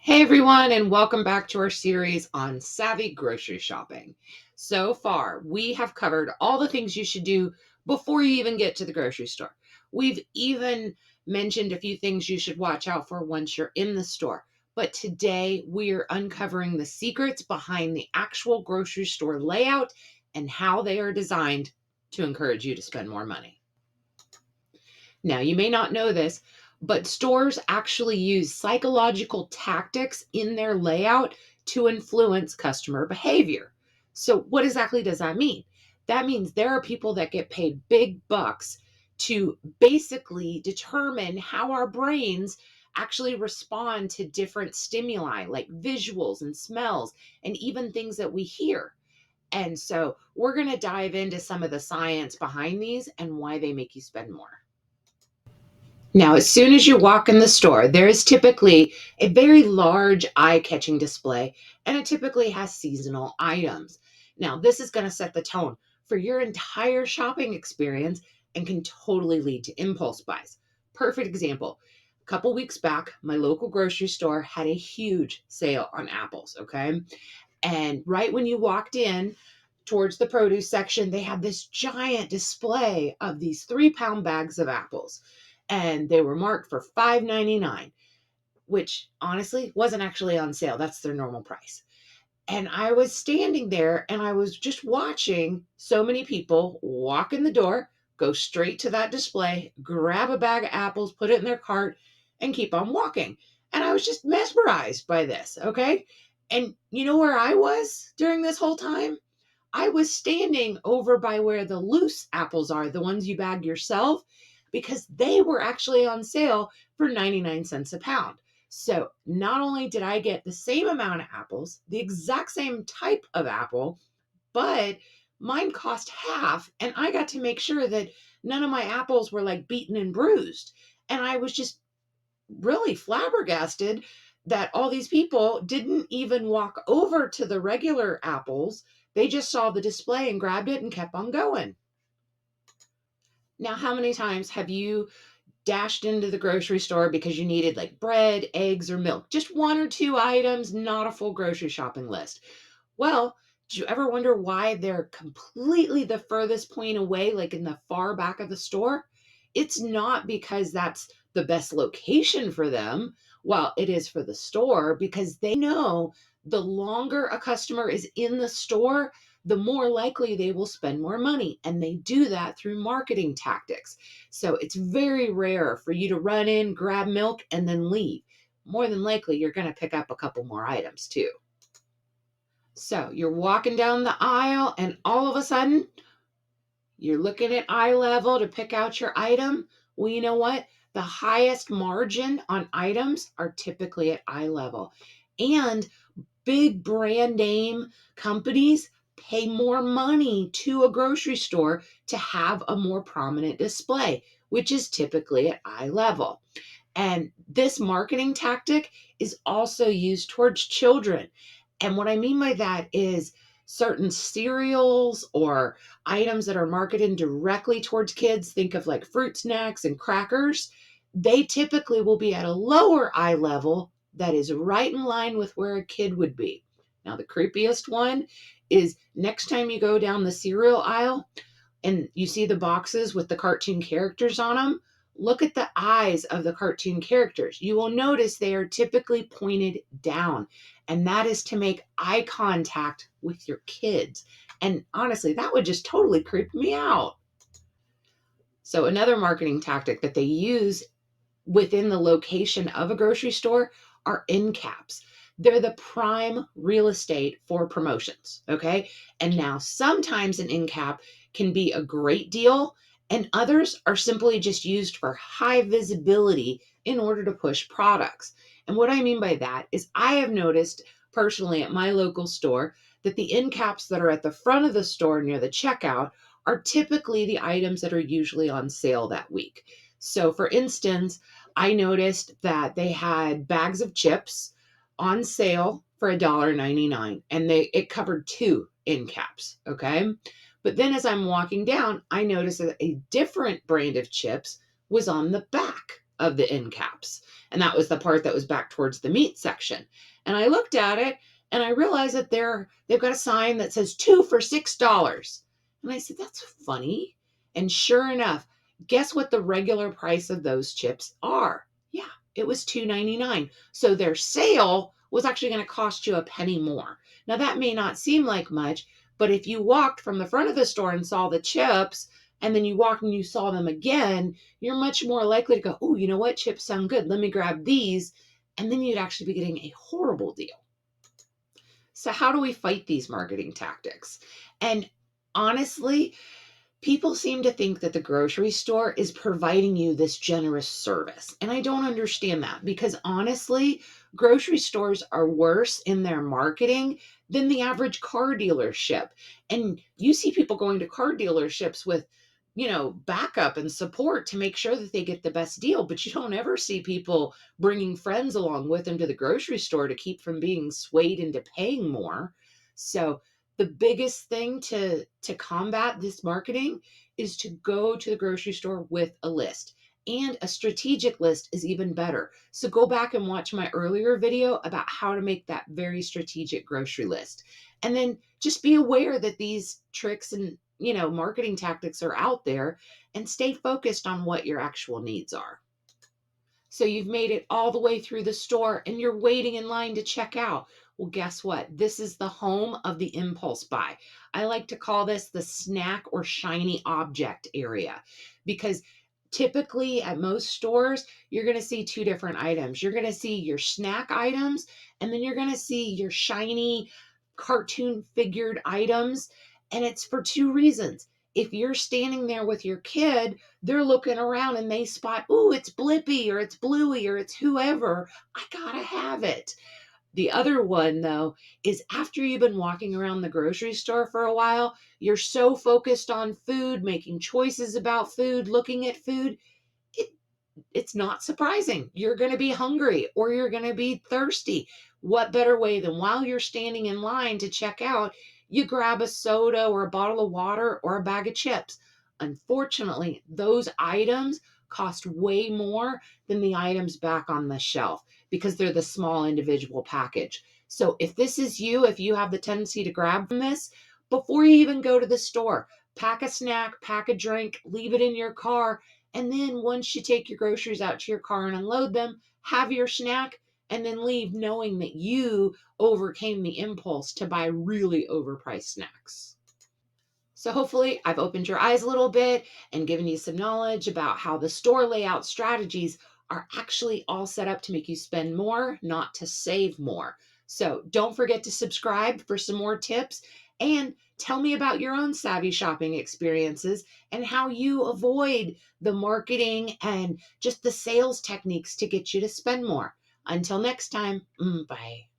Hey everyone, and welcome back to our series on savvy grocery shopping. So far, we have covered all the things you should do before you even get to the grocery store. We've even mentioned a few things you should watch out for once you're in the store. But today, we are uncovering the secrets behind the actual grocery store layout and how they are designed to encourage you to spend more money. Now, you may not know this, but stores actually use psychological tactics in their layout to influence customer behavior. So, what exactly does that mean? That means there are people that get paid big bucks to basically determine how our brains actually respond to different stimuli like visuals and smells and even things that we hear. And so, we're going to dive into some of the science behind these and why they make you spend more. Now, as soon as you walk in the store, there is typically a very large eye catching display, and it typically has seasonal items. Now, this is going to set the tone for your entire shopping experience and can totally lead to impulse buys. Perfect example. A couple weeks back, my local grocery store had a huge sale on apples, okay? And right when you walked in towards the produce section, they had this giant display of these 3-pound bags of apples. And they were marked for $5.99, which honestly wasn't actually on sale. That's their normal price. And I was standing there and I was just watching so many people walk in the door, go straight to that display, grab a bag of apples, put it in their cart, and keep on walking. And I was just mesmerized by this. Okay. And you know where I was during this whole time? I was standing over by where the loose apples are, the ones you bag yourself, because they were actually on sale for 99 cents a pound. So not only did I get the same amount of apples, the exact same type of apple, but mine cost half. And I got to make sure that none of my apples were like beaten and bruised. And I was just really flabbergasted that all these people didn't even walk over to the regular apples. They just saw the display and grabbed it and kept on going. Now, how many times have you dashed into the grocery store because you needed like bread, eggs, or milk? Just one or two items, not a full grocery shopping list. Well, did you ever wonder why they're completely the furthest point away, like in the far back of the store? It's not because that's the best location for them. Well, it is for the store because they know the longer a customer is in the store, the more likely they will spend more money. And they do that through marketing tactics. So it's very rare for you to run in, grab milk, and then leave. More than likely, you're going to pick up a couple more items too. So you're walking down the aisle, and all of a sudden, you're looking at eye level to pick out your item. Well, you know what? The highest margin on items are typically at eye level. And big brand name companies pay more money to a grocery store to have a more prominent display, which is typically at eye level. And this marketing tactic is also used towards children. And what I mean by that is certain cereals or items that are marketed directly towards kids, think of like fruit snacks and crackers, they typically will be at a lower eye level that is right in line with where a kid would be. Now, the creepiest one is next time you go down the cereal aisle and you see the boxes with the cartoon characters on them, look at the eyes of the cartoon characters. You will notice they are typically pointed down, and that is to make eye contact with your kids. And honestly, that would just totally creep me out. So, another marketing tactic that they use within the location of a grocery store are endcaps. They're the prime real estate for promotions. Okay. And now sometimes an end cap can be a great deal, and others are simply just used for high visibility in order to push products. And what I mean by that is I have noticed personally at my local store that the end caps that are at the front of the store near the checkout are typically the items that are usually on sale that week. So, for instance, I noticed that they had bags of chips on sale for $1.99, and it covered two end caps. Okay. But then as I'm walking down, I noticed that a different brand of chips was on the back of the end caps. And that was the part that was back towards the meat section. And I looked at it and I realized that they've got a sign that says 2 for $6. And I said, that's funny. And sure enough, guess what the regular price of those chips are? Yeah, it was $2.99. So their sale was actually going to cost you a penny more. Now that may not seem like much, but if you walked from the front of the store and saw the chips, and then you walked and you saw them again, you're much more likely to go, oh, you know what? Chips sound good. Let me grab these. And then you'd actually be getting a horrible deal. So, how do we fight these marketing tactics? And honestly, people seem to think that the grocery store is providing you this generous service. And I don't understand that because honestly, grocery stores are worse in their marketing than the average car dealership. And you see people going to car dealerships with, backup and support to make sure that they get the best deal, but you don't ever see people bringing friends along with them to the grocery store to keep from being swayed into paying more. So, the biggest thing to combat this marketing is to go to the grocery store with a list, and a strategic list is even better. So go back and watch my earlier video about how to make that very strategic grocery list, and then just be aware that these tricks and marketing tactics are out there, and stay focused on what your actual needs are. So you've made it all the way through the store and you're waiting in line to check out. Well, guess what? This is the home of the impulse buy. I like to call this the snack or shiny object area, because typically at most stores, you're going to see two different items. You're going to see your snack items, and then you're going to see your shiny cartoon figured items. And it's for two reasons. If you're standing there with your kid, they're looking around and they spot, ooh, it's Blippy or it's Bluey or it's whoever. I gotta have it. The other one, though, is after you've been walking around the grocery store for a while, you're so focused on food, making choices about food, looking at food, it it's not surprising. You're going to be hungry or you're going to be thirsty. What better way than while you're standing in line to check out, you grab a soda or a bottle of water or a bag of chips? Unfortunately, those items cost way more than the items back on the shelf because they're the small individual package. So if this is you, if you have the tendency to grab from this, before you even go to the store, pack a snack, pack a drink, leave it in your car, and then once you take your groceries out to your car and unload them, have your snack, and then leave knowing that you overcame the impulse to buy really overpriced snacks. So hopefully I've opened your eyes a little bit and given you some knowledge about how the store layout strategies are actually all set up to make you spend more, not to save more. So don't forget to subscribe for some more tips, and tell me about your own savvy shopping experiences and how you avoid the marketing and just the sales techniques to get you to spend more. Until next time, bye.